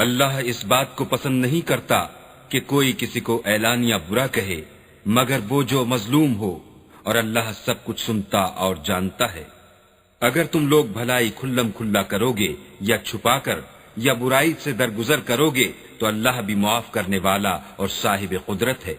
اللہ اس بات کو پسند نہیں کرتا کہ کوئی کسی کو اعلانیہ برا کہے مگر وہ جو مظلوم ہو، اور اللہ سب کچھ سنتا اور جانتا ہے۔ اگر تم لوگ بھلائی کھلم کھلا کرو گے یا چھپا کر یا برائی سے درگزر کرو گے تو اللہ بھی معاف کرنے والا اور صاحب قدرت ہے۔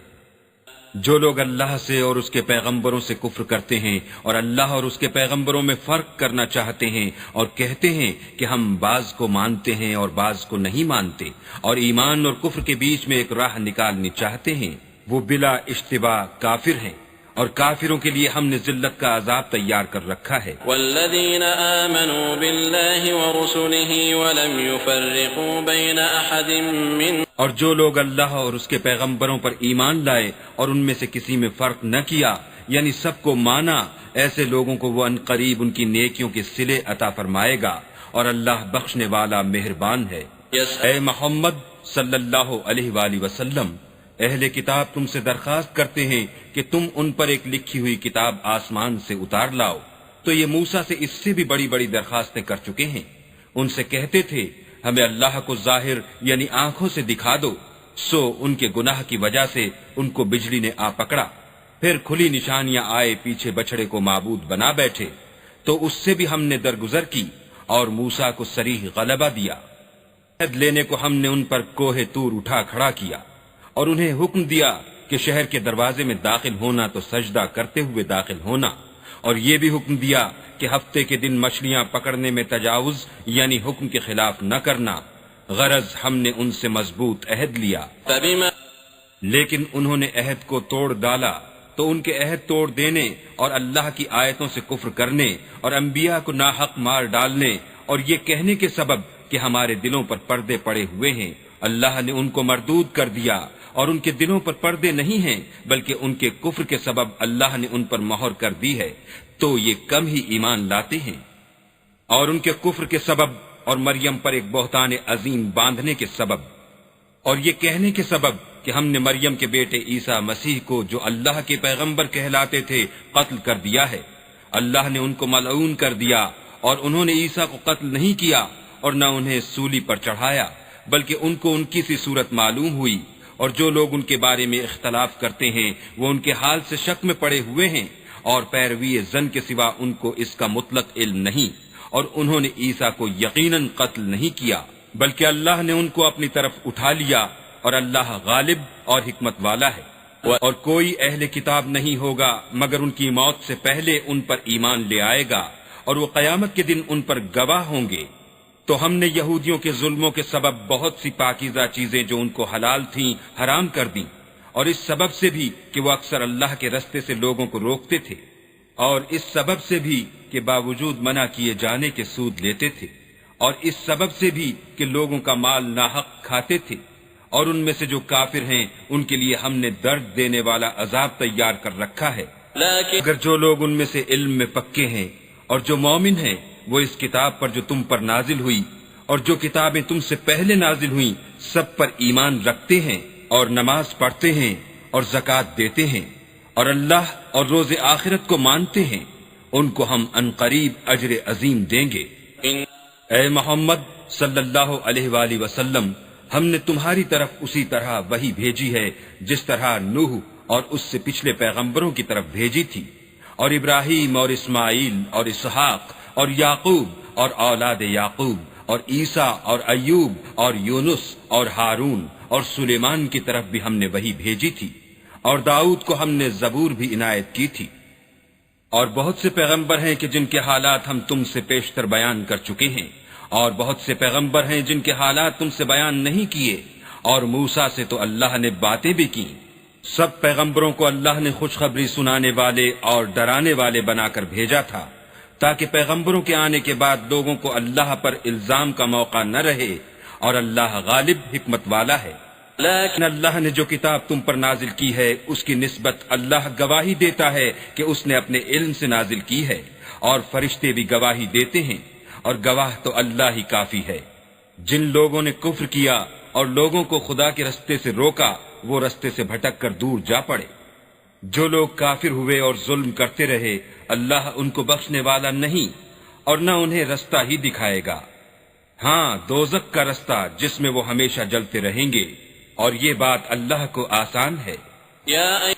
جو لوگ اللہ سے اور اس کے پیغمبروں سے کفر کرتے ہیں اور اللہ اور اس کے پیغمبروں میں فرق کرنا چاہتے ہیں اور کہتے ہیں کہ ہم بعض کو مانتے ہیں اور بعض کو نہیں مانتے، اور ایمان اور کفر کے بیچ میں ایک راہ نکالنی چاہتے ہیں، وہ بلا اشتباہ کافر ہیں، اور کافروں کے لیے ہم نے ذلت کا عذاب تیار کر رکھا ہے۔ والذین آمنوا باللہ ورسلہ ولم یفرقوا بین احد من، اور جو لوگ اللہ اور اس کے پیغمبروں پر ایمان لائے اور ان میں سے کسی میں فرق نہ کیا، یعنی سب کو مانا، ایسے لوگوں کو وہ عنقریب ان کی نیکیوں کے صلے عطا فرمائے گا، اور اللہ بخشنے والا مہربان ہے۔ اے محمد صلی اللہ علیہ وآلہ وسلم، اہل کتاب تم سے درخواست کرتے ہیں کہ تم ان پر ایک لکھی ہوئی کتاب آسمان سے اتار لاؤ، تو یہ موسیٰ سے اس سے بھی بڑی بڑی درخواستیں کر چکے ہیں۔ ان سے کہتے تھے ہمیں اللہ کو ظاہر یعنی آنکھوں سے دکھا دو، سو ان کے گناہ کی وجہ سے ان کو بجلی نے آ پکڑا، پھر کھلی نشانیاں آئے، پیچھے بچڑے کو معبود بنا بیٹھے، تو اس سے بھی ہم نے درگزر کی اور موسیٰ کو صریح غلبہ دیا۔ عہد لینے کو ہم نے ان پر کوہ طور اٹھا کھڑا کیا اور انہیں حکم دیا کہ شہر کے دروازے میں داخل ہونا تو سجدہ کرتے ہوئے داخل ہونا، اور یہ بھی حکم دیا کہ ہفتے کے دن مچھلیاں پکڑنے میں تجاوز یعنی حکم کے خلاف نہ کرنا، غرض ہم نے ان سے مضبوط عہد لیا۔ لیکن انہوں نے عہد کو توڑ ڈالا، تو ان کے عہد توڑ دینے اور اللہ کی آیتوں سے کفر کرنے اور انبیاء کو ناحق مار ڈالنے اور یہ کہنے کے سبب کہ ہمارے دلوں پر پردے پڑے ہوئے ہیں، اللہ نے ان کو مردود کر دیا، اور ان کے دلوں پر پردے نہیں ہیں بلکہ ان کے کفر کے سبب اللہ نے ان پر مہر کر دی ہے، تو یہ کم ہی ایمان لاتے ہیں۔ اور ان کے کفر کے سبب اور مریم پر ایک بہتان عظیم باندھنے کے سبب اور یہ کہنے کے سبب کہ ہم نے مریم کے بیٹے عیسیٰ مسیح کو جو اللہ کے پیغمبر کہلاتے تھے قتل کر دیا ہے، اللہ نے ان کو ملعون کر دیا، اور انہوں نے عیسیٰ کو قتل نہیں کیا اور نہ انہیں سولی پر چڑھایا، بلکہ ان کو ان کی سی صورت معلوم ہوئی، اور جو لوگ ان کے بارے میں اختلاف کرتے ہیں وہ ان کے حال سے شک میں پڑے ہوئے ہیں، اور پیروی زن کے سوا ان کو اس کا مطلق علم نہیں، اور انہوں نے عیسیٰ کو یقیناً قتل نہیں کیا بلکہ اللہ نے ان کو اپنی طرف اٹھا لیا، اور اللہ غالب اور حکمت والا ہے۔ اور کوئی اہل کتاب نہیں ہوگا مگر ان کی موت سے پہلے ان پر ایمان لے آئے گا، اور وہ قیامت کے دن ان پر گواہ ہوں گے۔ تو ہم نے یہودیوں کے ظلموں کے سبب بہت سی پاکیزہ چیزیں جو ان کو حلال تھیں حرام کر دیں، اور اس سبب سے بھی کہ وہ اکثر اللہ کے رستے سے لوگوں کو روکتے تھے، اور اس سبب سے بھی کہ باوجود منع کیے جانے کے سود لیتے تھے، اور اس سبب سے بھی کہ لوگوں کا مال ناحق کھاتے تھے۔ اور ان میں سے جو کافر ہیں ان کے لیے ہم نے درد دینے والا عذاب تیار کر رکھا ہے۔ اگر جو لوگ ان میں سے علم میں پکے ہیں اور جو مومن ہیں وہ اس کتاب پر جو تم پر نازل ہوئی اور جو کتابیں تم سے پہلے نازل ہوئیں سب پر ایمان رکھتے ہیں اور نماز پڑھتے ہیں اور زکوٰۃ دیتے ہیں اور اللہ اور روز آخرت کو مانتے ہیں، ان کو ہم عنقریب اجر عظیم دیں گے۔ اے محمد صلی اللہ علیہ وآلہ وسلم، ہم نے تمہاری طرف اسی طرح وحی بھیجی ہے جس طرح نوح اور اس سے پچھلے پیغمبروں کی طرف بھیجی تھی، اور ابراہیم اور اسماعیل اور اسحاق اور یعقوب اور اولاد یعقوب اور عیسیٰ اور ایوب اور یونس اور ہارون اور سلیمان کی طرف بھی ہم نے وحی بھیجی تھی، اور داؤد کو ہم نے زبور بھی عنایت کی تھی۔ اور بہت سے پیغمبر ہیں کہ جن کے حالات ہم تم سے پیشتر بیان کر چکے ہیں، اور بہت سے پیغمبر ہیں جن کے حالات تم سے بیان نہیں کیے، اور موسیٰ سے تو اللہ نے باتیں بھی کی۔ سب پیغمبروں کو اللہ نے خوشخبری سنانے والے اور ڈرانے والے بنا کر بھیجا تھا، تاکہ پیغمبروں کے آنے کے بعد لوگوں کو اللہ پر الزام کا موقع نہ رہے، اور اللہ غالب حکمت والا ہے۔ لیکن اللہ نے جو کتاب تم پر نازل کی ہے اس کی نسبت اللہ گواہی دیتا ہے کہ اس نے اپنے علم سے نازل کی ہے، اور فرشتے بھی گواہی دیتے ہیں، اور گواہ تو اللہ ہی کافی ہے۔ جن لوگوں نے کفر کیا اور لوگوں کو خدا کے رستے سے روکا وہ رستے سے بھٹک کر دور جا پڑے۔ جو لوگ کافر ہوئے اور ظلم کرتے رہے اللہ ان کو بخشنے والا نہیں اور نہ انہیں رستہ ہی دکھائے گا۔ ہاں دوزخ کا رستہ جس میں وہ ہمیشہ جلتے رہیں گے، اور یہ بات اللہ کو آسان ہے۔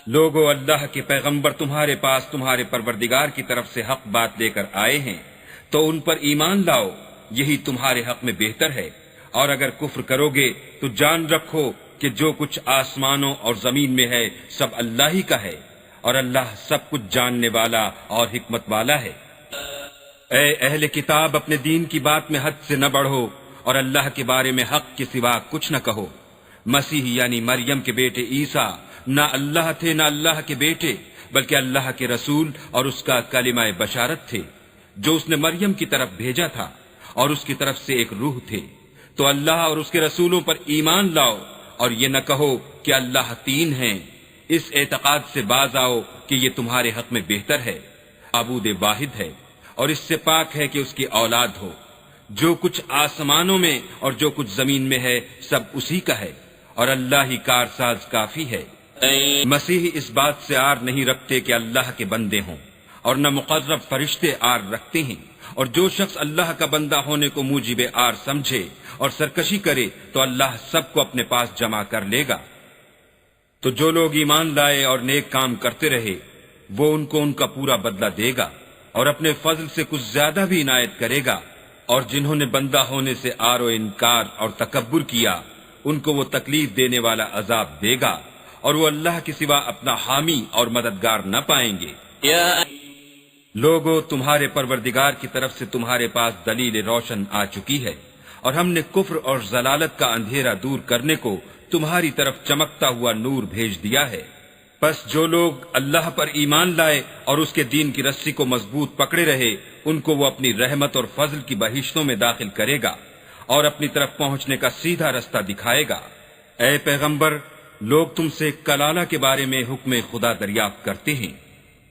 لوگو، اللہ کے پیغمبر تمہارے پاس تمہارے پروردگار کی طرف سے حق بات لے کر آئے ہیں، تو ان پر ایمان لاؤ، یہی تمہارے حق میں بہتر ہے۔ اور اگر کفر کرو گے تو جان رکھو کہ جو کچھ آسمانوں اور زمین میں ہے سب اللہ ہی کا ہے، اور اللہ سب کچھ جاننے والا اور حکمت والا ہے۔ اے اہل کتاب، اپنے دین کی بات میں حد سے نہ بڑھو، اور اللہ کے بارے میں حق کے سوا کچھ نہ کہو۔ مسیح یعنی مریم کے بیٹے عیسیٰ نہ اللہ تھے نہ اللہ کے بیٹے، بلکہ اللہ کے رسول اور اس کا کلمہ بشارت تھے، جو اس نے مریم کی طرف بھیجا تھا، اور اس کی طرف سے ایک روح تھے۔ تو اللہ اور اس کے رسولوں پر ایمان لاؤ، اور یہ نہ کہو کہ اللہ تین ہیں۔ اس اعتقاد سے باز آؤ کہ یہ تمہارے حق میں بہتر ہے۔ معبود واحد ہے، اور اس سے پاک ہے کہ اس کی اولاد ہو۔ جو کچھ آسمانوں میں اور جو کچھ زمین میں ہے سب اسی کا ہے، اور اللہ ہی کارساز کافی ہے۔ مسیح اس بات سے آر نہیں رکھتے کہ اللہ کے بندے ہوں، اور نہ مقرب فرشتے آر رکھتے ہیں، اور جو شخص اللہ کا بندہ ہونے کو موجب آر سمجھے اور سرکشی کرے تو اللہ سب کو اپنے پاس جمع کر لے گا۔ تو جو لوگ ایمان لائے اور نیک کام کرتے رہے وہ ان کو ان کا پورا بدلہ دے گا، اور اپنے فضل سے کچھ زیادہ بھی عنایت کرے گا۔ اور جنہوں نے بندہ ہونے سے آر و انکار اور تکبر کیا ان کو وہ تکلیف دینے والا عذاب دے گا، اور وہ اللہ کے سوا اپنا حامی اور مددگار نہ پائیں گے۔ لوگو، تمہارے پروردگار کی طرف سے تمہارے پاس دلیل روشن آ چکی ہے، اور ہم نے کفر اور ضلالت کا اندھیرا دور کرنے کو تمہاری طرف چمکتا ہوا نور بھیج دیا ہے۔ پس جو لوگ اللہ پر ایمان لائے اور اس کے دین کی رسی کو مضبوط پکڑے رہے ان کو وہ اپنی رحمت اور فضل کی بہشتوں میں داخل کرے گا، اور اپنی طرف پہنچنے کا سیدھا رستہ دکھائے گا۔ اے پیغمبر، لوگ تم سے کلالہ کے بارے میں حکم خدا دریافت کرتے ہیں۔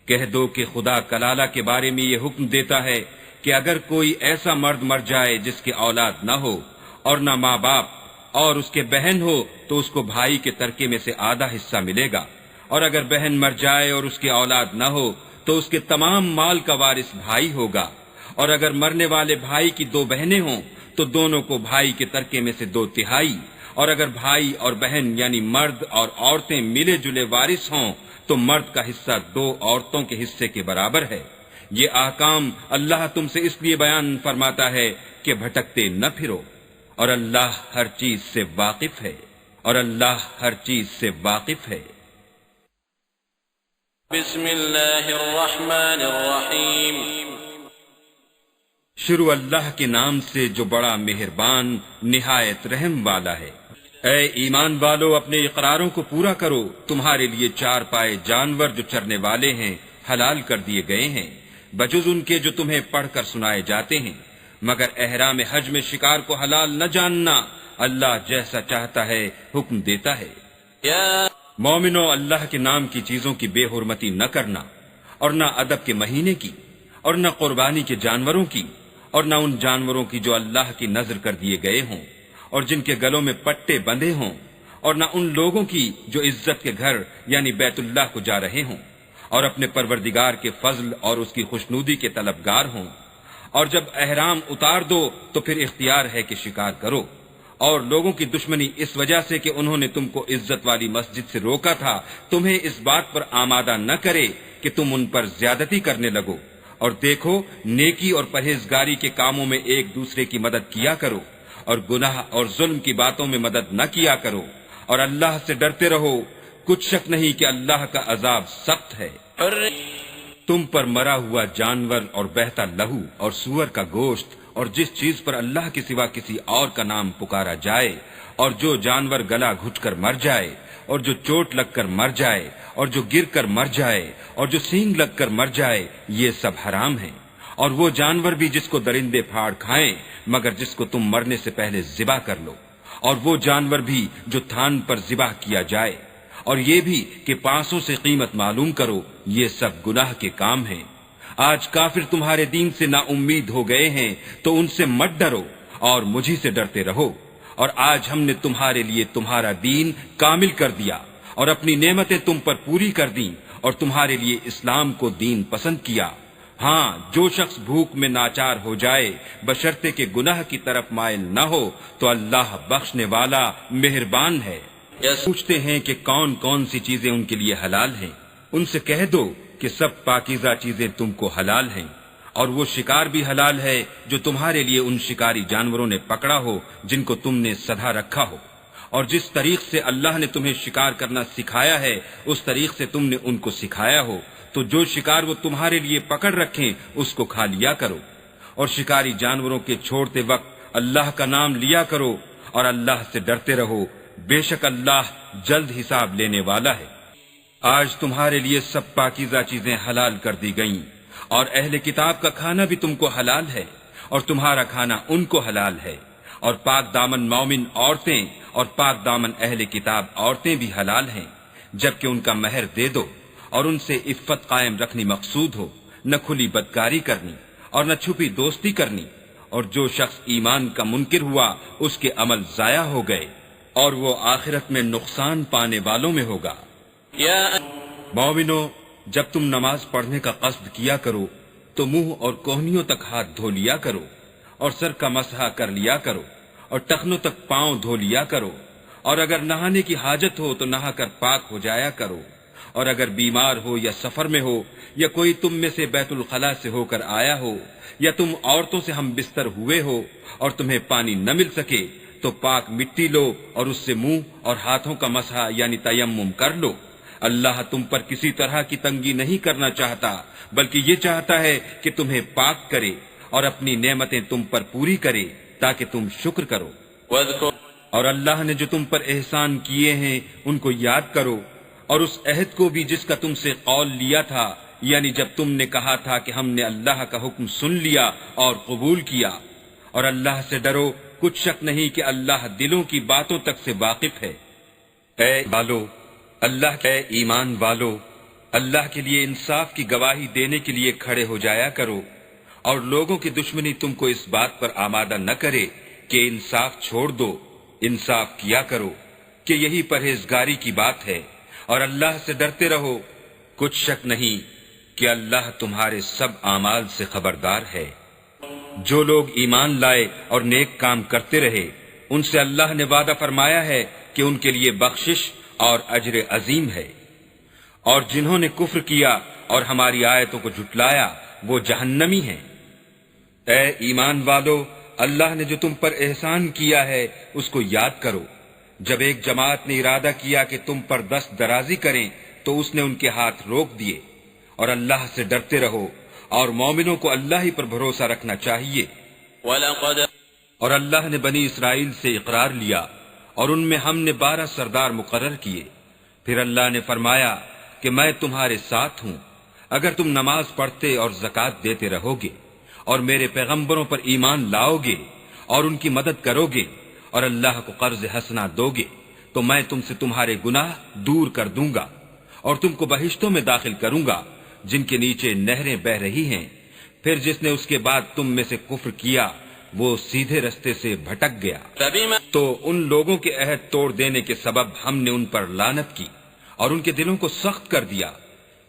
کہہ دو کہ خدا کلالہ کے بارے میں یہ حکم دیتا ہے کہ اگر کوئی ایسا مرد مر جائے جس کی اولاد نہ ہو اور نہ ماں باپ اور اس کے بہن ہو تو اس کو بھائی کے ترکے میں سے آدھا حصہ ملے گا، اور اگر بہن مر جائے اور اس کی اولاد نہ ہو تو اس کے تمام مال کا وارث بھائی ہوگا، اور اگر مرنے والے بھائی کی دو بہنیں ہوں تو دونوں کو بھائی کے ترکے میں سے 2/3، اور اگر بھائی اور بہن یعنی مرد اور عورتیں ملے جلے وارث ہوں تو مرد کا حصہ 2 عورتوں کے حصے کے برابر ہے۔ یہ احکام اللہ تم سے اس لیے بیان فرماتا ہے کہ بھٹکتے نہ پھرو، اور اللہ ہر چیز سے واقف ہے، اور اللہ ہر چیز سے واقف ہے۔ بسم اللہ الرحمن الرحیم۔ شروع اللہ کے نام سے جو بڑا مہربان نہایت رحم والا ہے۔ اے ایمان والو، اپنے اقراروں کو پورا کرو۔ تمہارے لیے 4 پائے جانور جو چرنے والے ہیں حلال کر دیے گئے ہیں، بجز ان کے جو تمہیں پڑھ کر سنائے جاتے ہیں، مگر احرام حج میں شکار کو حلال نہ جاننا۔ اللہ جیسا چاہتا ہے حکم دیتا ہے۔ مومنو، اللہ کے نام کی چیزوں کی بے حرمتی نہ کرنا، اور نہ ادب کے مہینے کی، اور نہ قربانی کے جانوروں کی، اور نہ ان جانوروں کی جو اللہ کی نذر کر دیے گئے ہوں اور جن کے گلوں میں پٹے بندھے ہوں، اور نہ ان لوگوں کی جو عزت کے گھر یعنی بیت اللہ کو جا رہے ہوں اور اپنے پروردگار کے فضل اور اس کی خوشنودی کے طلبگار ہوں۔ اور جب احرام اتار دو تو پھر اختیار ہے کہ شکار کرو، اور لوگوں کی دشمنی اس وجہ سے کہ انہوں نے تم کو عزت والی مسجد سے روکا تھا تمہیں اس بات پر آمادہ نہ کرے کہ تم ان پر زیادتی کرنے لگو۔ اور دیکھو، نیکی اور پرہیزگاری کے کاموں میں ایک دوسرے کی مدد کیا کرو، اور گناہ اور ظلم کی باتوں میں مدد نہ کیا کرو، اور اللہ سے ڈرتے رہو۔ کچھ شک نہیں کہ اللہ کا عذاب سخت ہے۔ تم پر مرا ہوا جانور اور بہتا لہو اور سور کا گوشت اور جس چیز پر اللہ کے سوا کسی اور کا نام پکارا جائے، اور جو جانور گلا گھٹ کر مر جائے، اور جو چوٹ لگ کر مر جائے، اور جو گر کر مر جائے، اور جو سینگ لگ کر مر جائے، یہ سب حرام ہیں۔ اور وہ جانور بھی جس کو درندے پھاڑ کھائیں مگر جس کو تم مرنے سے پہلے ذبح کر لو، اور وہ جانور بھی جو تھان پر ذبح کیا جائے، اور یہ بھی کہ 500 سے قیمت معلوم کرو، یہ سب گناہ کے کام ہیں۔ آج کافر تمہارے دین سے نا امید ہو گئے ہیں تو ان سے مت ڈرو اور مجھی سے ڈرتے رہو۔ اور آج ہم نے تمہارے لیے تمہارا دین کامل کر دیا اور اپنی نعمتیں تم پر پوری کر دیں، اور تمہارے لیے اسلام کو دین پسند کیا۔ ہاں جو شخص بھوک میں ناچار ہو جائے بشرطے کہ گناہ کی طرف مائل نہ ہو تو اللہ بخشنے والا مہربان ہے۔ پوچھتے ہیں کہ کون کون سی چیزیں ان کے لیے حلال ہیں، ان سے کہہ دو کہ سب پاکیزہ چیزیں تم کو حلال ہیں، اور وہ شکار بھی حلال ہے جو تمہارے لیے ان شکاری جانوروں نے پکڑا ہو جن کو تم نے سدھا رکھا ہو، اور جس طریق سے اللہ نے تمہیں شکار کرنا سکھایا ہے اس طریق سے تم نے ان کو سکھایا ہو، تو جو شکار وہ تمہارے لیے پکڑ رکھیں اس کو کھا لیا کرو، اور شکاری جانوروں کے چھوڑتے وقت اللہ کا نام لیا کرو، اور اللہ سے ڈرتے رہو، بے شک اللہ جلد حساب لینے والا ہے۔ آج تمہارے لیے سب پاکیزہ چیزیں حلال کر دی گئیں، اور اہل کتاب کا کھانا بھی تم کو حلال ہے، اور تمہارا کھانا ان کو حلال ہے، اور پاک دامن مومن عورتیں اور پاک دامن اہل کتاب عورتیں بھی حلال ہیں، جبکہ ان کا مہر دے دو، اور ان سے عفت قائم رکھنی مقصود ہو، نہ کھلی بدکاری کرنی اور نہ چھپی دوستی کرنی، اور جو شخص ایمان کا منکر ہوا اس کے عمل ضائع ہو گئے، اور وہ آخرت میں نقصان پانے والوں میں ہوگا۔ مومنو، جب تم نماز پڑھنے کا قصد کیا کرو تو منہ اور کوہنیوں تک ہاتھ دھو لیا کرو، اور سر کا مسح کر لیا کرو، اور ٹخنوں تک پاؤں دھو لیا کرو، اور اگر نہانے کی حاجت ہو تو نہا کر پاک ہو جایا کرو، اور اگر بیمار ہو یا سفر میں ہو یا کوئی تم میں سے بیت الخلاء سے ہو کر آیا ہو یا تم عورتوں سے ہم بستر ہوئے ہو اور تمہیں پانی نہ مل سکے تو پاک مٹی لو اور اس سے منہ اور ہاتھوں کا مسح یعنی تیمم کر لو۔ اللہ تم پر کسی طرح کی تنگی نہیں کرنا چاہتا بلکہ یہ چاہتا ہے کہ تمہیں پاک کرے اور اپنی نعمتیں تم پر پوری کرے تاکہ تم شکر کرو۔ اور اللہ نے جو تم پر احسان کیے ہیں ان کو یاد کرو، اور اس عہد کو بھی جس کا تم سے قول لیا تھا، یعنی جب تم نے کہا تھا کہ ہم نے اللہ کا حکم سن لیا اور قبول کیا، اور اللہ سے ڈرو، کچھ شک نہیں کہ اللہ دلوں کی باتوں تک سے واقف ہے۔ اے ایمان والو، اللہ کے لیے انصاف کی گواہی دینے کے لیے کھڑے ہو جایا کرو، اور لوگوں کی دشمنی تم کو اس بات پر آمادہ نہ کرے کہ انصاف چھوڑ دو، انصاف کیا کرو کہ یہی پرہیزگاری کی بات ہے، اور اللہ سے ڈرتے رہو، کچھ شک نہیں کہ اللہ تمہارے سب اعمال سے خبردار ہے۔ جو لوگ ایمان لائے اور نیک کام کرتے رہے ان سے اللہ نے وعدہ فرمایا ہے کہ ان کے لیے بخشش اور اجر عظیم ہے، اور جنہوں نے کفر کیا اور ہماری آیتوں کو جھٹلایا وہ جہنمی ہیں۔ اے ایمان والو، اللہ نے جو تم پر احسان کیا ہے اس کو یاد کرو۔ جب ایک جماعت نے ارادہ کیا کہ تم پر دست درازی کریں تو اس نے ان کے ہاتھ روک دیے، اور اللہ سے ڈرتے رہو، اور مومنوں کو اللہ ہی پر بھروسہ رکھنا چاہیے۔ اور اللہ نے بنی اسرائیل سے اقرار لیا اور ان میں ہم نے 12 سردار مقرر کیے۔ پھر اللہ نے فرمایا کہ میں تمہارے ساتھ ہوں اگر تم نماز پڑھتے اور زکوٰۃ دیتے رہو گے اور میرے پیغمبروں پر ایمان لاؤ گے اور ان کی مدد کرو گے اور اللہ کو قرض حسنہ دو گے تو میں تم سے تمہارے گناہ دور کر دوں گا اور تم کو بہشتوں میں داخل کروں گا جن کے نیچے نہریں بہ رہی ہیں۔ پھر جس نے اس کے بعد تم میں سے کفر کیا وہ سیدھے رستے سے بھٹک گیا۔ تو ان لوگوں کے عہد توڑ دینے کے سبب ہم نے ان پر لعنت کی اور ان کے دلوں کو سخت کر دیا۔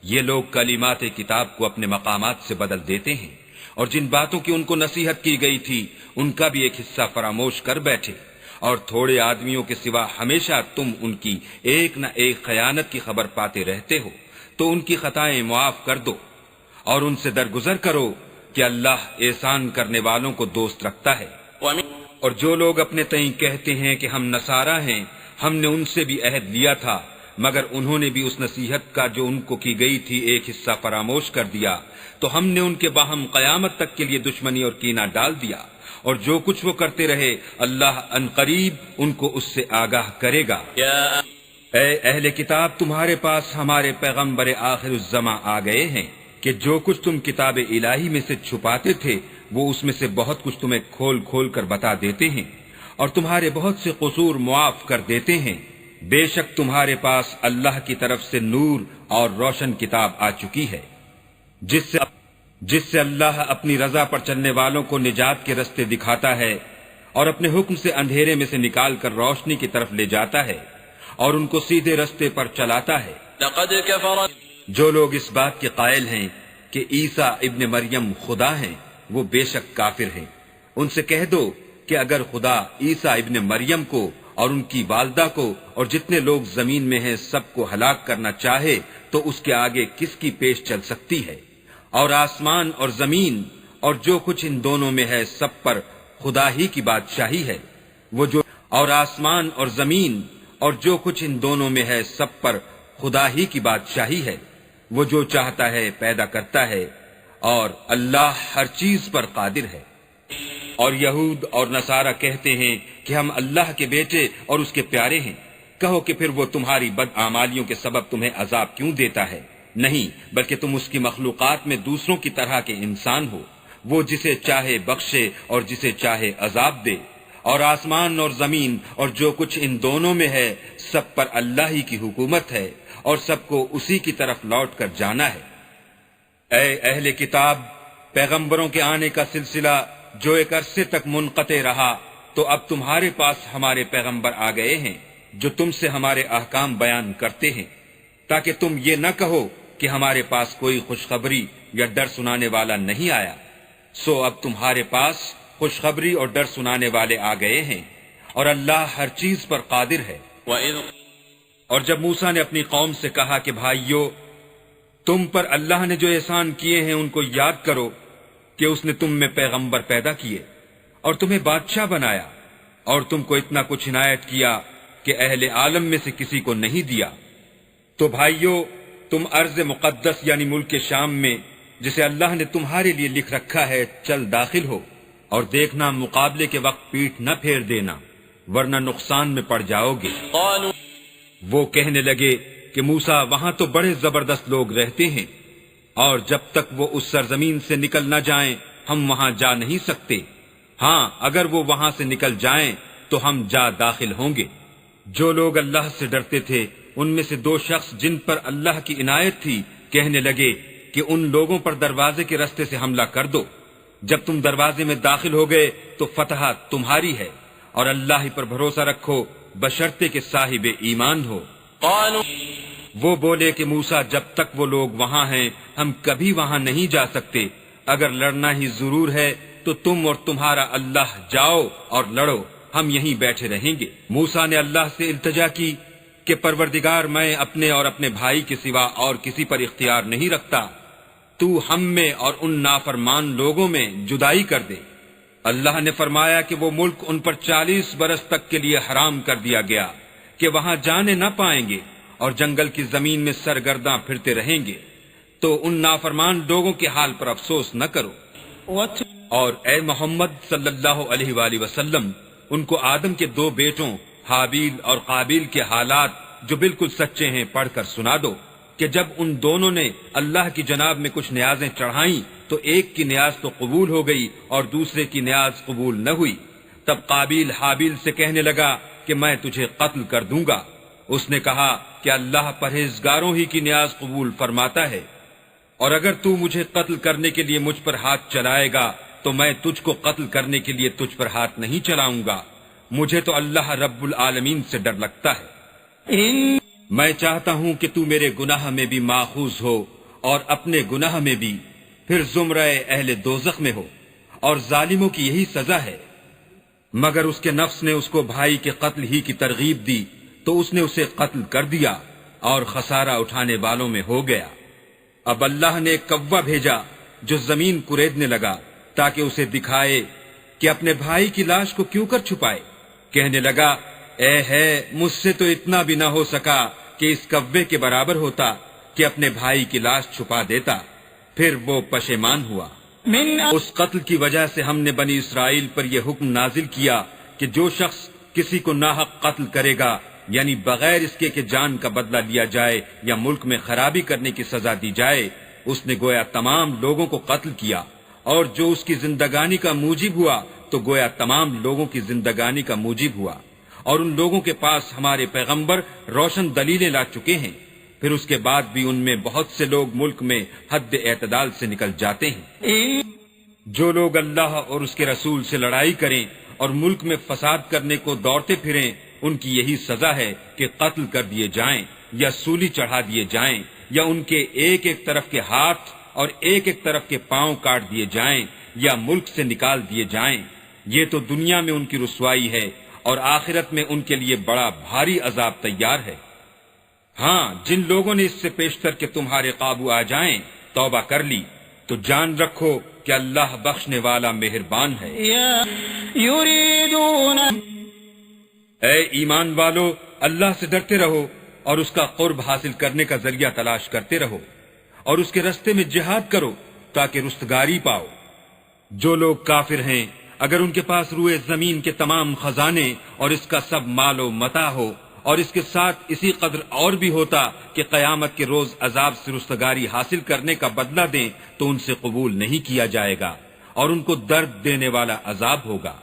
یہ لوگ کلمات کتاب کو اپنے مقامات سے بدل دیتے ہیں اور جن باتوں کی ان کو نصیحت کی گئی تھی ان کا بھی ایک حصہ فراموش کر بیٹھے، اور تھوڑے آدمیوں کے سوا ہمیشہ تم ان کی ایک نہ ایک خیانت کی خبر پاتے رہتے ہو، تو ان کی خطائیں معاف کر دو اور ان سے درگزر کرو کہ اللہ احسان کرنے والوں کو دوست رکھتا ہے۔ اور جو لوگ اپنے تئیں کہتے ہیں کہ ہم نصارہ ہیں، ہم نے ان سے بھی عہد لیا تھا مگر انہوں نے بھی اس نصیحت کا جو ان کو کی گئی تھی ایک حصہ فراموش کر دیا، تو ہم نے ان کے باہم قیامت تک کے لیے دشمنی اور کینہ ڈال دیا، اور جو کچھ وہ کرتے رہے اللہ عنقریب ان کو اس سے آگاہ کرے گا۔ اے اہل کتاب، تمہارے پاس ہمارے پیغمبر آخر الزماں آ گئے ہیں کہ جو کچھ تم کتاب الہی میں سے چھپاتے تھے وہ اس میں سے بہت کچھ تمہیں کھول کھول کر بتا دیتے ہیں اور تمہارے بہت سے قصور معاف کر دیتے ہیں۔ بے شک تمہارے پاس اللہ کی طرف سے نور اور روشن کتاب آ چکی ہے جس سے اللہ اپنی رضا پر چلنے والوں کو نجات کے رستے دکھاتا ہے اور اپنے حکم سے اندھیرے میں سے نکال کر روشنی کی طرف لے جاتا ہے اور ان کو سیدھے رستے پر چلاتا ہے۔ لقد كفر جو لوگ اس بات کے قائل ہیں کہ عیسیٰ ابن مریم خدا ہیں وہ بے شک کافر ہیں۔ ان سے کہہ دو کہ اگر خدا عیسیٰ ابن مریم کو اور ان کی والدہ کو اور جتنے لوگ زمین میں ہیں سب کو ہلاک کرنا چاہے تو اس کے آگے کس کی پیش چل سکتی ہے؟ اور آسمان اور زمین اور جو کچھ ان دونوں میں ہے سب پر خدا ہی کی بادشاہی ہے۔ وہ جو اور آسمان اور زمین اور جو کچھ ان دونوں میں ہے سب پر خدا ہی کی بادشاہی ہے۔ وہ جو چاہتا ہے پیدا کرتا ہے اور اللہ ہر چیز پر قادر ہے۔ اور یہود اور نصارہ کہتے ہیں کہ ہم اللہ کے بیٹے اور اس کے پیارے ہیں۔ کہو کہ پھر وہ تمہاری بدعمالیوں کے سبب تمہیں عذاب کیوں دیتا ہے؟ نہیں، بلکہ تم اس کی مخلوقات میں دوسروں کی طرح کے انسان ہو۔ وہ جسے چاہے بخشے اور جسے چاہے عذاب دے۔ اور آسمان اور زمین اور جو کچھ ان دونوں میں ہے سب پر اللہ ہی کی حکومت ہے اور سب کو اسی کی طرف لوٹ کر جانا ہے۔ اے اہل کتاب، پیغمبروں کے آنے کا سلسلہ جو ایک عرصے تک منقطع رہا تو اب تمہارے پاس ہمارے پیغمبر آ گئے ہیں جو تم سے ہمارے احکام بیان کرتے ہیں، تاکہ تم یہ نہ کہو کہ ہمارے پاس کوئی خوشخبری یا ڈر سنانے والا نہیں آیا۔ سو اب تمہارے پاس خوشخبری اور ڈر سنانے والے آ گئے ہیں اور اللہ ہر چیز پر قادر ہے۔ اور جب موسیٰ نے اپنی قوم سے کہا کہ بھائیو، تم پر اللہ نے جو احسان کیے ہیں ان کو یاد کرو کہ اس نے تم میں پیغمبر پیدا کیے اور تمہیں بادشاہ بنایا اور تم کو اتنا کچھ عنایت کیا کہ اہل عالم میں سے کسی کو نہیں دیا۔ تو بھائیو، تم ارض مقدس یعنی ملک شام میں جسے اللہ نے تمہارے لیے لکھ رکھا ہے چل داخل ہو، اور دیکھنا مقابلے کے وقت پیٹھ نہ پھیر دینا ورنہ نقصان میں پڑ جاؤ گے۔ وہ کہنے لگے کہ موسیٰ وہاں تو بڑے زبردست لوگ رہتے ہیں اور جب تک وہ اس سرزمین سے نکل نہ جائیں ہم وہاں جا نہیں سکتے۔ ہاں، اگر وہ وہاں سے نکل جائیں تو ہم جا داخل ہوں گے۔ جو لوگ اللہ سے ڈرتے تھے ان میں سے دو شخص جن پر اللہ کی عنایت تھی کہنے لگے کہ ان لوگوں پر دروازے کے رستے سے حملہ کر دو۔ جب تم دروازے میں داخل ہو گئے تو فتح تمہاری ہے اور اللہ ہی پر بھروسہ رکھو بشرطے کہ صاحب ایمان ہو۔ وہ بولے کہ موسیٰ جب تک وہ لوگ وہاں ہیں ہم کبھی وہاں نہیں جا سکتے، اگر لڑنا ہی ضرور ہے تو تم اور تمہارا اللہ جاؤ اور لڑو، ہم یہیں بیٹھے رہیں گے۔ موسیٰ نے اللہ سے التجا کی کہ پروردگار، میں اپنے اور اپنے بھائی کے سوا اور کسی پر اختیار نہیں رکھتا، تو ہم میں اور ان نافرمان لوگوں میں جدائی کر دے۔ اللہ نے فرمایا کہ وہ ملک ان پر 40 برس تک کے لیے حرام کر دیا گیا کہ وہاں جانے نہ پائیں گے اور جنگل کی زمین میں سرگرداں پھرتے رہیں گے، تو ان نافرمان لوگوں کے حال پر افسوس نہ کرو۔ اور اے محمد صلی اللہ علیہ وآلہ وسلم، ان کو آدم کے 2 بیٹوں حابیل اور قابیل کے حالات جو بالکل سچے ہیں پڑھ کر سنا دو کہ جب ان دونوں نے اللہ کی جناب میں کچھ نیازیں چڑھائیں تو ایک کی نیاز تو قبول ہو گئی اور دوسرے کی نیاز قبول نہ ہوئی۔ تب قابیل حابیل سے کہنے لگا کہ میں تجھے قتل کر دوں گا۔ اس نے کہا کہ اللہ پرہیزگاروں ہی کی نیاز قبول فرماتا ہے، اور اگر تو مجھے قتل کرنے کے لیے مجھ پر ہاتھ چلائے گا تو میں تجھ کو قتل کرنے کے لیے تجھ پر ہاتھ نہیں چلاؤں گا۔ مجھے تو اللہ رب العالمین سے ڈر لگتا ہے۔ میں چاہتا ہوں کہ تو میرے گناہ میں بھی ماخوذ ہو اور اپنے گناہ میں بھی، پھر زمرہ اہل دوزخ میں ہو، اور ظالموں کی یہی سزا ہے۔ مگر اس کے نفس نے اس کو بھائی کے قتل ہی کی ترغیب دی تو اس نے اسے قتل کر دیا اور خسارہ اٹھانے والوں میں ہو گیا۔ اب اللہ نے ایک کوا بھیجا جو زمین کریدنے لگا تاکہ اسے دکھائے کہ اپنے بھائی کی لاش کو کیوں کر چھپائے۔ کہنے لگا، اے ہے مجھ سے تو اتنا بھی نہ ہو سکا کہ اس کوے کے برابر ہوتا کہ اپنے بھائی کی لاش چھپا دیتا۔ پھر وہ پشیمان ہوا۔ اس قتل کی وجہ سے ہم نے بنی اسرائیل پر یہ حکم نازل کیا کہ جو شخص کسی کو ناحق قتل کرے گا، یعنی بغیر اس کے کہ جان کا بدلہ لیا جائے یا ملک میں خرابی کرنے کی سزا دی جائے، اس نے گویا تمام لوگوں کو قتل کیا، اور جو اس کی زندگانی کا موجب ہوا تو گویا تمام لوگوں کی زندگانی کا موجب ہوا۔ اور ان لوگوں کے پاس ہمارے پیغمبر روشن دلیلیں لا چکے ہیں، پھر اس کے بعد بھی ان میں بہت سے لوگ ملک میں حد اعتدال سے نکل جاتے ہیں۔ جو لوگ اللہ اور اس کے رسول سے لڑائی کریں اور ملک میں فساد کرنے کو دوڑتے پھریں، ان کی یہی سزا ہے کہ قتل کر دیے جائیں یا سولی چڑھا دیے جائیں، یا ان کے ایک ایک طرف کے ہاتھ اور ایک ایک طرف کے پاؤں کاٹ دیے جائیں یا ملک سے نکال دیے جائیں، یہ تو دنیا میں ان کی رسوائی ہے اور آخرت میں ان کے لیے بڑا بھاری عذاب تیار ہے۔ ہاں، جن لوگوں نے اس سے پیشتر کہ تمہارے قابو آ جائیں توبہ کر لی تو جان رکھو کہ اللہ بخشنے والا مہربان ہے۔ یریدون اے ایمان والو، اللہ سے ڈرتے رہو اور اس کا قرب حاصل کرنے کا ذریعہ تلاش کرتے رہو اور اس کے رستے میں جہاد کرو تاکہ رستگاری پاؤ۔ جو لوگ کافر ہیں اگر ان کے پاس روئے زمین کے تمام خزانے اور اس کا سب مال و متاع ہو اور اس کے ساتھ اسی قدر اور بھی ہوتا کہ قیامت کے روز عذاب سے رستگاری حاصل کرنے کا بدلہ دیں تو ان سے قبول نہیں کیا جائے گا اور ان کو درد دینے والا عذاب ہوگا۔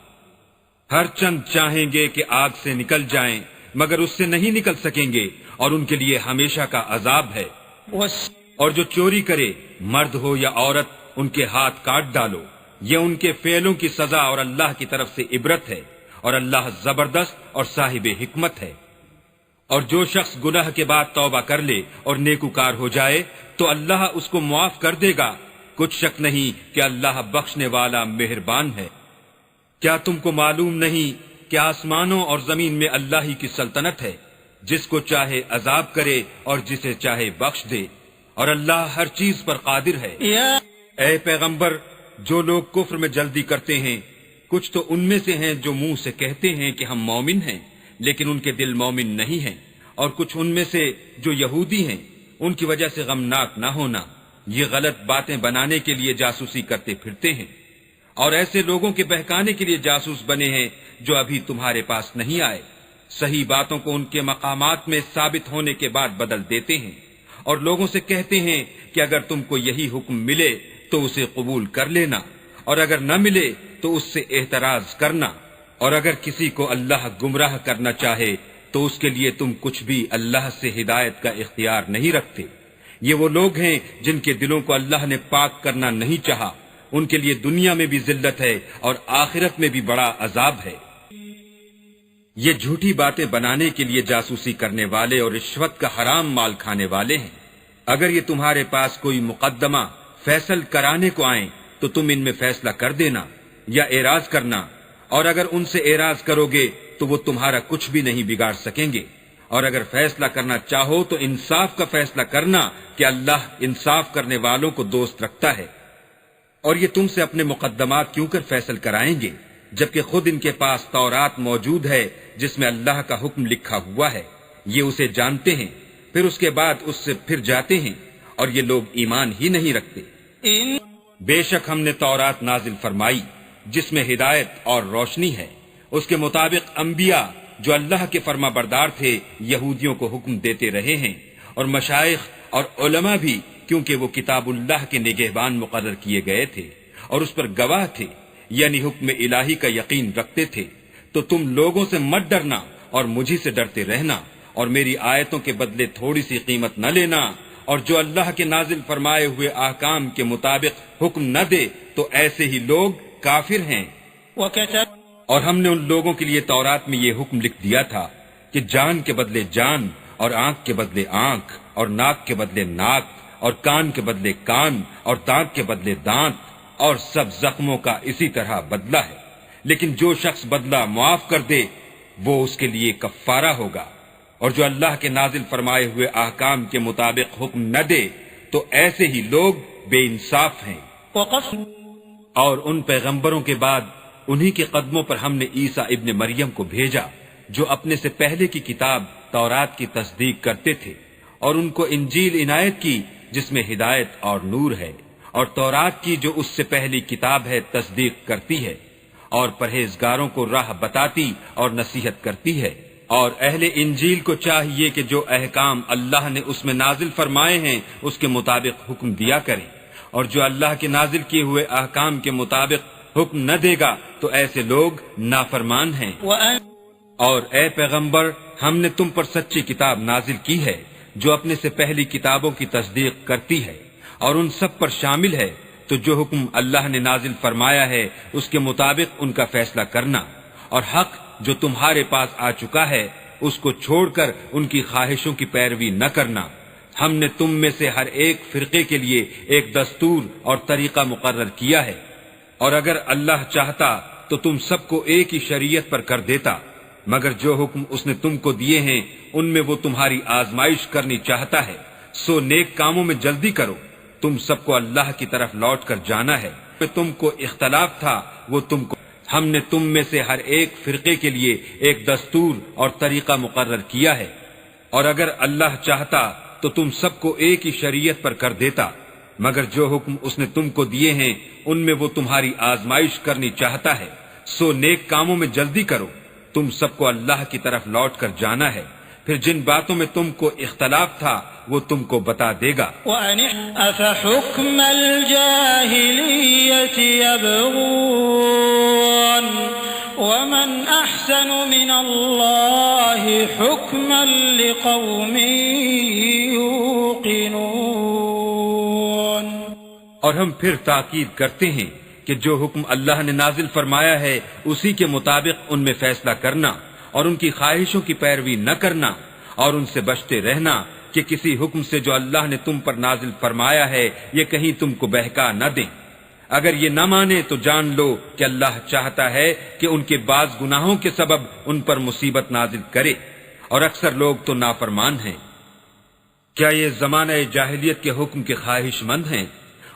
ہر چند چاہیں گے کہ آگ سے نکل جائیں مگر اس سے نہیں نکل سکیں گے اور ان کے لیے ہمیشہ کا عذاب ہے۔ اور جو چوری کرے مرد ہو یا عورت ان کے ہاتھ کاٹ ڈالو، یہ ان کے فعلوں کی سزا اور اللہ کی طرف سے عبرت ہے اور اللہ زبردست اور صاحب حکمت ہے۔ اور جو شخص گناہ کے بعد توبہ کر لے اور نیکوکار ہو جائے تو اللہ اس کو معاف کر دے گا، کچھ شک نہیں کہ اللہ بخشنے والا مہربان ہے۔ کیا تم کو معلوم نہیں کہ آسمانوں اور زمین میں اللہ ہی کی سلطنت ہے، جس کو چاہے عذاب کرے اور جسے چاہے بخش دے، اور اللہ ہر چیز پر قادر ہے۔ اے پیغمبر، جو لوگ کفر میں جلدی کرتے ہیں کچھ تو ان میں سے ہیں جو منہ سے کہتے ہیں کہ ہم مومن ہیں لیکن ان کے دل مومن نہیں ہیں، اور کچھ ان میں سے جو یہودی ہیں، ان کی وجہ سے غمناک نہ ہونا، یہ غلط باتیں بنانے کے لیے جاسوسی کرتے پھرتے ہیں اور ایسے لوگوں کے بہکانے کے لیے جاسوس بنے ہیں جو ابھی تمہارے پاس نہیں آئے، صحیح باتوں کو ان کے مقامات میں ثابت ہونے کے بعد بدل دیتے ہیں اور لوگوں سے کہتے ہیں کہ اگر تم کو یہی حکم ملے تو اسے قبول کر لینا اور اگر نہ ملے تو اس سے اعتراض کرنا، اور اگر کسی کو اللہ گمراہ کرنا چاہے تو اس کے لیے تم کچھ بھی اللہ سے ہدایت کا اختیار نہیں رکھتے۔ یہ وہ لوگ ہیں جن کے دلوں کو اللہ نے پاک کرنا نہیں چاہا، ان کے لیے دنیا میں بھی ذلت ہے اور آخرت میں بھی بڑا عذاب ہے۔ یہ جھوٹی باتیں بنانے کے لیے جاسوسی کرنے والے اور رشوت کا حرام مال کھانے والے ہیں۔ اگر یہ تمہارے پاس کوئی مقدمہ فیصل کرانے کو آئیں تو تم ان میں فیصلہ کر دینا یا اعراض کرنا، اور اگر ان سے اعراض کرو گے تو وہ تمہارا کچھ بھی نہیں بگاڑ سکیں گے، اور اگر فیصلہ کرنا چاہو تو انصاف کا فیصلہ کرنا کہ اللہ انصاف کرنے والوں کو دوست رکھتا ہے۔ اور یہ تم سے اپنے مقدمات کیوں کر فیصل کرائیں گے جبکہ خود ان کے پاس تورات موجود ہے جس میں اللہ کا حکم لکھا ہوا ہے، یہ اسے جانتے ہیں، پھر اس کے بعد اس سے پھر جاتے ہیں اور یہ لوگ ایمان ہی نہیں رکھتے۔ بے شک ہم نے تورات نازل فرمائی جس میں ہدایت اور روشنی ہے، اس کے مطابق انبیاء جو اللہ کے فرما بردار تھے یہودیوں کو حکم دیتے رہے ہیں، اور مشائخ اور علماء بھی، کیونکہ وہ کتاب اللہ کے نگہبان مقرر کیے گئے تھے اور اس پر گواہ تھے، یعنی حکم الہی کا یقین رکھتے تھے۔ تو تم لوگوں سے مت ڈرنا اور مجھی سے ڈرتے رہنا اور میری آیتوں کے بدلے تھوڑی سی قیمت نہ لینا، اور جو اللہ کے نازل فرمائے ہوئے احکام کے مطابق حکم نہ دے تو ایسے ہی لوگ کافر ہیں۔ اور ہم نے ان لوگوں کے لیے تورات میں یہ حکم لکھ دیا تھا کہ جان کے بدلے جان، اور آنکھ کے بدلے آنکھ، اور ناک کے بدلے ناک، اور کان کے بدلے کان، اور دانت کے بدلے دانت، اور سب زخموں کا اسی طرح بدلہ ہے، لیکن جو شخص بدلہ معاف کر دے وہ اس کے لیے کفارہ ہوگا، اور جو اللہ کے نازل فرمائے ہوئے احکام کے مطابق حکم نہ دے تو ایسے ہی لوگ بے انصاف ہیں۔ اور ان پیغمبروں کے بعد انہی کے قدموں پر ہم نے عیسیٰ ابن مریم کو بھیجا جو اپنے سے پہلے کی کتاب تورات کی تصدیق کرتے تھے، اور ان کو انجیل عنایت کی جس میں ہدایت اور نور ہے، اور تورات کی جو اس سے پہلی کتاب ہے تصدیق کرتی ہے، اور پرہیزگاروں کو راہ بتاتی اور نصیحت کرتی ہے۔ اور اہل انجیل کو چاہیے کہ جو احکام اللہ نے اس میں نازل فرمائے ہیں اس کے مطابق حکم دیا کریں، اور جو اللہ کے نازل کیے ہوئے احکام کے مطابق حکم نہ دے گا تو ایسے لوگ نافرمان ہیں۔ اور اے پیغمبر، ہم نے تم پر سچی کتاب نازل کی ہے جو اپنے سے پہلی کتابوں کی تصدیق کرتی ہے اور ان سب پر شامل ہے، تو جو حکم اللہ نے نازل فرمایا ہے اس کے مطابق ان کا فیصلہ کرنا، اور حق جو تمہارے پاس آ چکا ہے اس کو چھوڑ کر ان کی خواہشوں کی پیروی نہ کرنا، ہم نے تم میں سے ہر ایک فرقے کے لیے ایک دستور اور طریقہ مقرر کیا ہے، اور اگر اللہ چاہتا تو تم سب کو ایک ہی شریعت پر کر دیتا، مگر جو حکم اس نے تم کو دیے ہیں ان میں وہ تمہاری آزمائش کرنی چاہتا ہے، سو نیک کاموں میں جلدی کرو، تم سب کو اللہ کی طرف لوٹ کر جانا ہے۔ تم کو اختلاف تھا وہ تم کو، ہم نے تم میں سے ہر ایک فرقے کے لیے ایک دستور اور طریقہ مقرر کیا ہے، اور اگر اللہ چاہتا تو تم سب کو ایک ہی شریعت پر کر دیتا، مگر جو حکم اس نے تم کو دیے ہیں ان میں وہ تمہاری آزمائش کرنی چاہتا ہے، سو نیک کاموں میں جلدی کرو، تم سب کو اللہ کی طرف لوٹ کر جانا ہے، پھر جن باتوں میں تم کو اختلاف تھا وہ تم کو بتا دے گا۔ أَفَحُكْمَ الْجَاهِلِيَّةِ يَبْغُونَ وَمَنْ أَحْسَنُ مِنَ اللَّهِ حُكْمًا لِقَوْمٍ يُوقِنُونَ۔ اور ہم پھر تاکید کرتے ہیں کہ جو حکم اللہ نے نازل فرمایا ہے اسی کے مطابق ان میں فیصلہ کرنا، اور ان کی خواہشوں کی پیروی نہ کرنا، اور ان سے بچتے رہنا کہ کسی حکم سے جو اللہ نے تم پر نازل فرمایا ہے یہ کہیں تم کو بہکا نہ دیں۔ اگر یہ نہ مانے تو جان لو کہ اللہ چاہتا ہے کہ ان کے بعض گناہوں کے سبب ان پر مصیبت نازل کرے، اور اکثر لوگ تو نافرمان ہیں۔ کیا یہ زمانہ جاہلیت کے حکم کے خواہش مند ہیں؟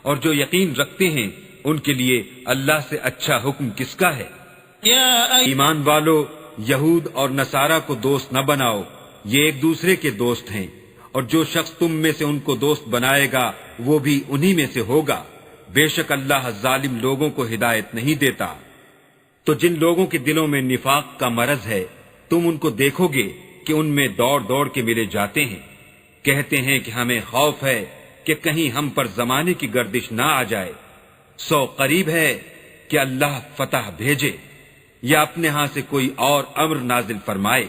اور جو یقین رکھتے ہیں ان کے لیے اللہ سے اچھا حکم کس کا ہے؟ ایمان والو، یہود اور نصارہ کو دوست نہ بناؤ، یہ ایک دوسرے کے دوست ہیں، اور جو شخص تم میں سے ان کو دوست بنائے گا وہ بھی انہی میں سے ہوگا، بے شک اللہ ظالم لوگوں کو ہدایت نہیں دیتا۔ تو جن لوگوں کے دلوں میں نفاق کا مرض ہے تم ان کو دیکھو گے کہ ان میں دوڑ دوڑ کے ملے جاتے ہیں، کہتے ہیں کہ ہمیں خوف ہے کہ کہیں ہم پر زمانے کی گردش نہ آ جائے، سو قریب ہے کہ اللہ فتح بھیجے یا اپنے ہاں سے کوئی اور امر نازل فرمائے،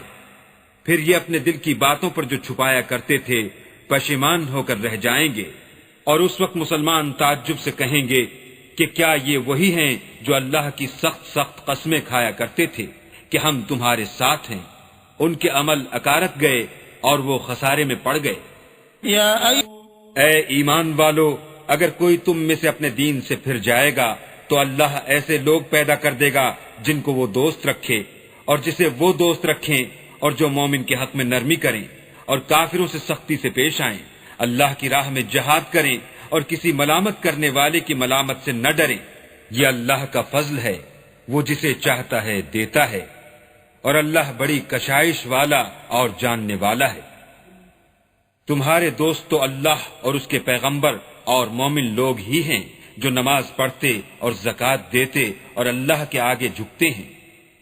پھر یہ اپنے دل کی باتوں پر جو چھپایا کرتے تھے پشیمان ہو کر رہ جائیں گے، اور اس وقت مسلمان تعجب سے کہیں گے کہ کیا یہ وہی ہیں جو اللہ کی سخت سخت قسمیں کھایا کرتے تھے کہ ہم تمہارے ساتھ ہیں؟ ان کے عمل اکارت گئے اور وہ خسارے میں پڑ گئے۔ اے ایمان والو، اگر کوئی تم میں سے اپنے دین سے پھر جائے گا تو اللہ ایسے لوگ پیدا کر دے گا جن کو وہ دوست رکھے اور جسے وہ دوست رکھیں، اور جو مومن کے حق میں نرمی کریں اور کافروں سے سختی سے پیش آئیں، اللہ کی راہ میں جہاد کریں اور کسی ملامت کرنے والے کی ملامت سے نہ ڈریں۔ یہ اللہ کا فضل ہے، وہ جسے چاہتا ہے دیتا ہے، اور اللہ بڑی کشائش والا اور جاننے والا ہے۔ تمہارے دوست تو اللہ اور اس کے پیغمبر اور مومن لوگ ہی ہیں جو نماز پڑھتے اور زکوٰۃ دیتے اور اللہ کے آگے جھکتے ہیں،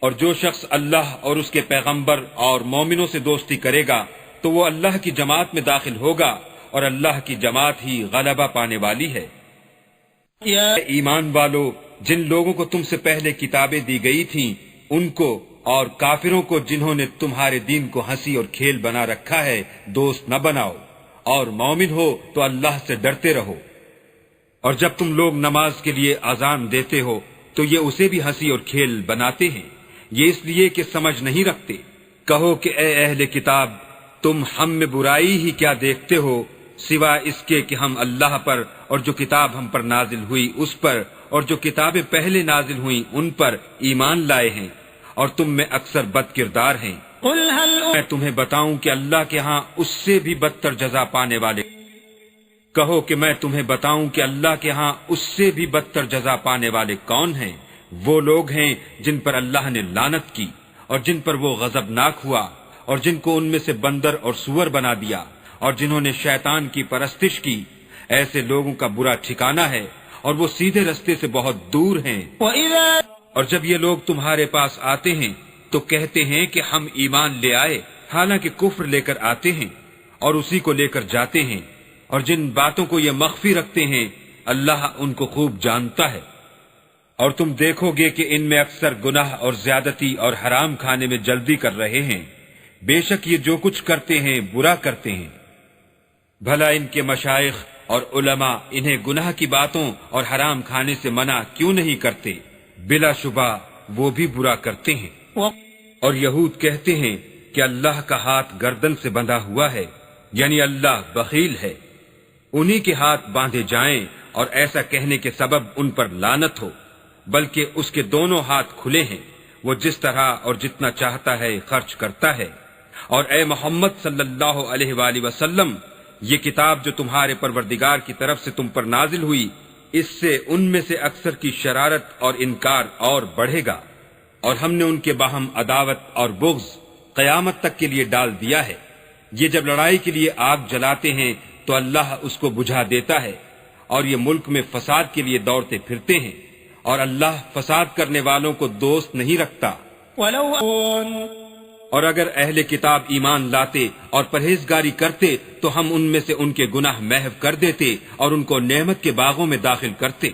اور جو شخص اللہ اور اس کے پیغمبر اور مومنوں سے دوستی کرے گا تو وہ اللہ کی جماعت میں داخل ہوگا، اور اللہ کی جماعت ہی غلبہ پانے والی ہے۔ ایمان والو، جن لوگوں کو تم سے پہلے کتابیں دی گئی تھیں ان کو اور کافروں کو جنہوں نے تمہارے دین کو ہنسی اور کھیل بنا رکھا ہے دوست نہ بناؤ، اور مومن ہو تو اللہ سے ڈرتے رہو۔ اور جب تم لوگ نماز کے لیے اذان دیتے ہو تو یہ اسے بھی ہنسی اور کھیل بناتے ہیں، یہ اس لیے کہ سمجھ نہیں رکھتے۔ کہو کہ اے اہل کتاب، تم ہم میں برائی ہی کیا دیکھتے ہو سوا اس کے کہ ہم اللہ پر اور جو کتاب ہم پر نازل ہوئی اس پر اور جو کتابیں پہلے نازل ہوئیں ان پر ایمان لائے ہیں، اور تم میں اکثر بد کردار ہیں۔ میں تمہیں بتاؤں کہ اللہ کے ہاں اس سے بھی بدتر جزا پانے والے، کہو کہ میں تمہیں بتاؤں کہ اللہ کے ہاں اس سے بھی بدتر جزا پانے والے کون ہیں؟ وہ لوگ ہیں جن پر اللہ نے لعنت کی اور جن پر وہ غضبناک ہوا، اور جن کو ان میں سے بندر اور سور بنا دیا، اور جنہوں نے شیطان کی پرستش کی۔ ایسے لوگوں کا برا ٹھکانہ ہے، اور وہ سیدھے رستے سے بہت دور ہیں۔ اور جب یہ لوگ تمہارے پاس آتے ہیں تو کہتے ہیں کہ ہم ایمان لے آئے، حالانکہ کفر لے کر آتے ہیں اور اسی کو لے کر جاتے ہیں، اور جن باتوں کو یہ مخفی رکھتے ہیں اللہ ان کو خوب جانتا ہے۔ اور تم دیکھو گے کہ ان میں اکثر گناہ اور زیادتی اور حرام کھانے میں جلدی کر رہے ہیں، بے شک یہ جو کچھ کرتے ہیں برا کرتے ہیں۔ بھلا ان کے مشائخ اور علماء انہیں گناہ کی باتوں اور حرام کھانے سے منع کیوں نہیں کرتے؟ بلا شبہ وہ بھی برا کرتے ہیں۔ اور یہود کہتے ہیں کہ اللہ کا ہاتھ گردن سے بندھا ہوا ہے، یعنی اللہ بخیل ہے، انہی کے ہاتھ باندھے جائیں اور ایسا کہنے کے سبب ان پر لعنت ہو، بلکہ اس کے دونوں ہاتھ کھلے ہیں، وہ جس طرح اور جتنا چاہتا ہے خرچ کرتا ہے۔ اور اے محمد صلی اللہ علیہ وآلہ وسلم، یہ کتاب جو تمہارے پروردگار کی طرف سے تم پر نازل ہوئی، اس سے ان میں سے اکثر کی شرارت اور انکار اور بڑھے گا، اور ہم نے ان کے باہم عداوت اور بغض قیامت تک کے لیے ڈال دیا ہے۔ یہ جب لڑائی کے لیے آگ جلاتے ہیں تو اللہ اس کو بجھا دیتا ہے، اور یہ ملک میں فساد کے لیے دوڑتے پھرتے ہیں، اور اللہ فساد کرنے والوں کو دوست نہیں رکھتا۔ اور اگر اہل کتاب ایمان لاتے اور پرہیزگاری کرتے تو ہم ان میں سے ان کے گناہ محو کر دیتے اور ان کو نعمت کے باغوں میں داخل کرتے۔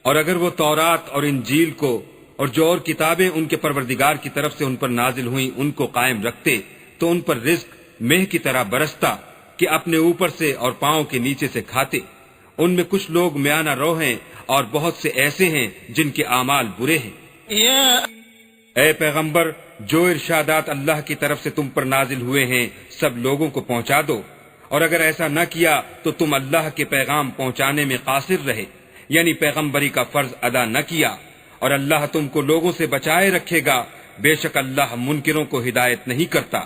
اور اگر وہ تورات اور انجیل کو اور جو اور کتابیں ان کے پروردگار کی طرف سے ان پر نازل ہوئیں ان کو قائم رکھتے تو ان پر رزق مہ کی طرح برستا کہ اپنے اوپر سے اور پاؤں کے نیچے سے کھاتے۔ ان میں کچھ لوگ میانہ رو ہیں اور بہت سے ایسے ہیں جن کے اعمال برے ہیں۔ اے پیغمبر، جو ارشادات اللہ کی طرف سے تم پر نازل ہوئے ہیں سب لوگوں کو پہنچا دو، اور اگر ایسا نہ کیا تو تم اللہ کے پیغام پہنچانے میں قاصر رہے، یعنی پیغمبری کا فرض ادا نہ کیا، اور اللہ تم کو لوگوں سے بچائے رکھے گا، بے شک اللہ منکروں کو ہدایت نہیں کرتا۔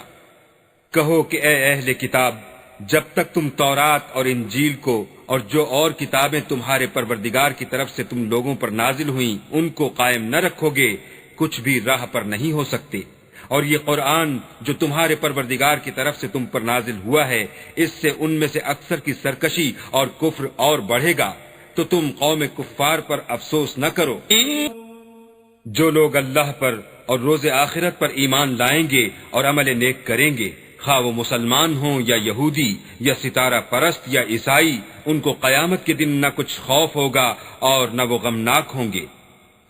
کہو کہ اے اہل کتاب، جب تک تم تورات اور انجیل کو اور جو اور کتابیں تمہارے پروردگار کی طرف سے تم لوگوں پر نازل ہوئیں ان کو قائم نہ رکھو گے، کچھ بھی راہ پر نہیں ہو سکتے۔ اور یہ قرآن جو تمہارے پروردگار کی طرف سے تم پر نازل ہوا ہے، اس سے ان میں سے اکثر کی سرکشی اور کفر اور بڑھے گا، تو تم قوم کفار پر افسوس نہ کرو۔ جو لوگ اللہ پر اور روز آخرت پر ایمان لائیں گے اور عمل نیک کریں گے، خواہ وہ مسلمان ہوں یا یہودی یا ستارہ پرست یا عیسائی، ان کو قیامت کے دن نہ کچھ خوف ہوگا اور نہ وہ غمناک ہوں گے۔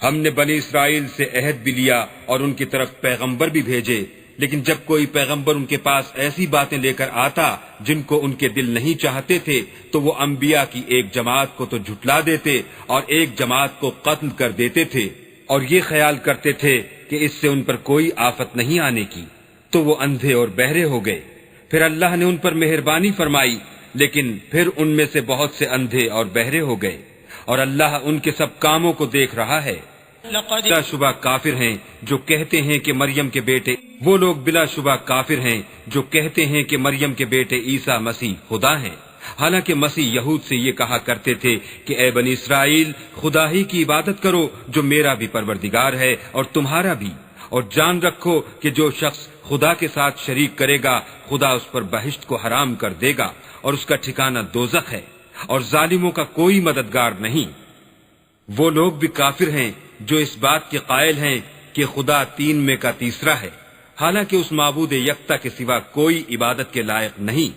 ہم نے بنی اسرائیل سے عہد بھی لیا اور ان کی طرف پیغمبر بھی بھیجے، لیکن جب کوئی پیغمبر ان کے پاس ایسی باتیں لے کر آتا جن کو ان کے دل نہیں چاہتے تھے تو وہ انبیاء کی ایک جماعت کو تو جھٹلا دیتے اور ایک جماعت کو قتل کر دیتے تھے، اور یہ خیال کرتے تھے کہ اس سے ان پر کوئی آفت نہیں آنے کی، تو وہ اندھے اور بہرے ہو گئے۔ پھر اللہ نے ان پر مہربانی فرمائی، لیکن پھر ان میں سے بہت سے اندھے اور بہرے ہو گئے، اور اللہ ان کے سب کاموں کو دیکھ رہا ہے۔ بلا شبہ کافر ہیں جو کہتے ہیں کہ مریم کے بیٹے، وہ لوگ بلا شبہ کافر ہیں جو کہتے ہیں کہ مریم کے بیٹے عیسیٰ مسیح خدا ہیں، حالانکہ مسیح یہود سے یہ کہا کرتے تھے کہ اے بنی اسرائیل، خدا ہی کی عبادت کرو جو میرا بھی پروردگار ہے اور تمہارا بھی، اور جان رکھو کہ جو شخص خدا کے ساتھ شریک کرے گا خدا اس پر بہشت کو حرام کر دے گا اور اس کا ٹھکانہ دوزخ ہے، اور ظالموں کا کوئی مددگار نہیں۔ وہ لوگ بھی کافر ہیں جو اس بات کے قائل ہیں کہ خدا تین میں کا تیسرا ہے، حالانکہ اس معبود یکتا کے سوا کوئی عبادت کے لائق نہیں۔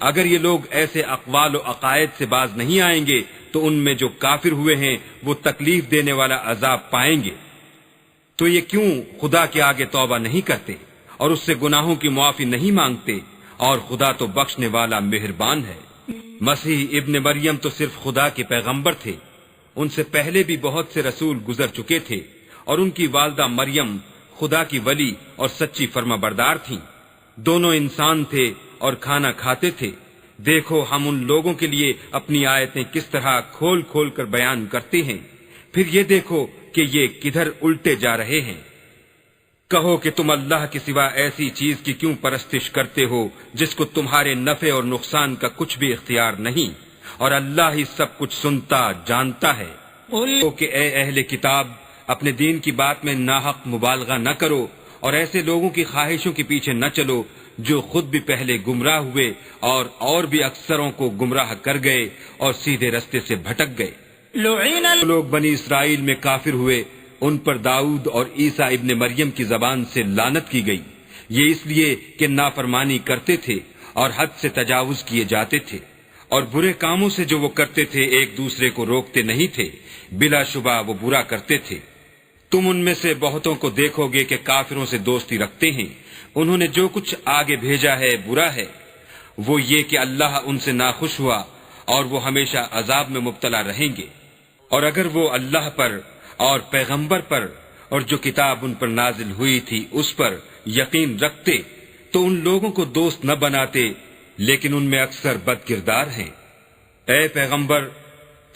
اگر یہ لوگ ایسے اقوال و عقائد سے باز نہیں آئیں گے تو ان میں جو کافر ہوئے ہیں وہ تکلیف دینے والا عذاب پائیں گے۔ تو یہ کیوں خدا کے آگے توبہ نہیں کرتے اور اس سے گناہوں کی معافی نہیں مانگتے، اور خدا تو بخشنے والا مہربان ہے۔ مسیح ابن مریم تو صرف خدا کے پیغمبر تھے، ان سے پہلے بھی بہت سے رسول گزر چکے تھے، اور ان کی والدہ مریم خدا کی ولی اور سچی فرما بردار تھیں۔ دونوں انسان تھے اور کھانا کھاتے تھے۔ دیکھو ہم ان لوگوں کے لیے اپنی آیتیں کس طرح کھول کھول کر بیان کرتے ہیں، پھر یہ دیکھو کہ یہ کدھر الٹے جا رہے ہیں۔ کہو کہ تم اللہ کے سوا ایسی چیز کی کیوں پرستش کرتے ہو جس کو تمہارے نفع اور نقصان کا کچھ بھی اختیار نہیں، اور اللہ ہی سب کچھ سنتا جانتا ہے۔ کہو کہ اے اہل کتاب، اپنے دین کی بات میں ناحق مبالغہ نہ کرو اور ایسے لوگوں کی خواہشوں کے پیچھے نہ چلو جو خود بھی پہلے گمراہ ہوئے اور بھی اکثروں کو گمراہ کر گئے اور سیدھے رستے سے بھٹک گئے۔ لوگ بنی اسرائیل میں کافر ہوئے، ان پر داؤد اور عیسیٰ ابن مریم کی زبان سے لعنت کی گئی، یہ اس لیے کہ نافرمانی کرتے تھے اور حد سے تجاوز کیے جاتے تھے، اور برے کاموں سے جو وہ کرتے تھے ایک دوسرے کو روکتے نہیں تھے، بلا شبہ وہ برا کرتے تھے۔ تم ان میں سے بہتوں کو دیکھو گے کہ کافروں سے دوستی رکھتے ہیں، انہوں نے جو کچھ آگے بھیجا ہے برا ہے، وہ یہ کہ اللہ ان سے ناخوش ہوا اور وہ ہمیشہ عذاب میں مبتلا رہیں گے۔ اور اگر وہ اللہ پر اور پیغمبر پر اور جو کتاب ان پر نازل ہوئی تھی اس پر یقین رکھتے تو ان لوگوں کو دوست نہ بناتے لیکن ان میں اکثر بد کردار ہیں۔ اے پیغمبر،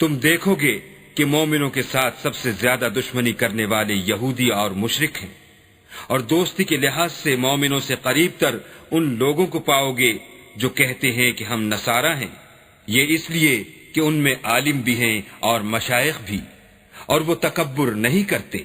تم دیکھو گے کہ مومنوں کے ساتھ سب سے زیادہ دشمنی کرنے والے یہودی اور مشرک ہیں، اور دوستی کے لحاظ سے مومنوں سے قریب تر ان لوگوں کو پاؤ گے جو کہتے ہیں کہ ہم نصارہ ہیں، یہ اس لیے کہ ان میں عالم بھی ہیں اور مشائخ بھی، اور وہ تکبر نہیں کرتے۔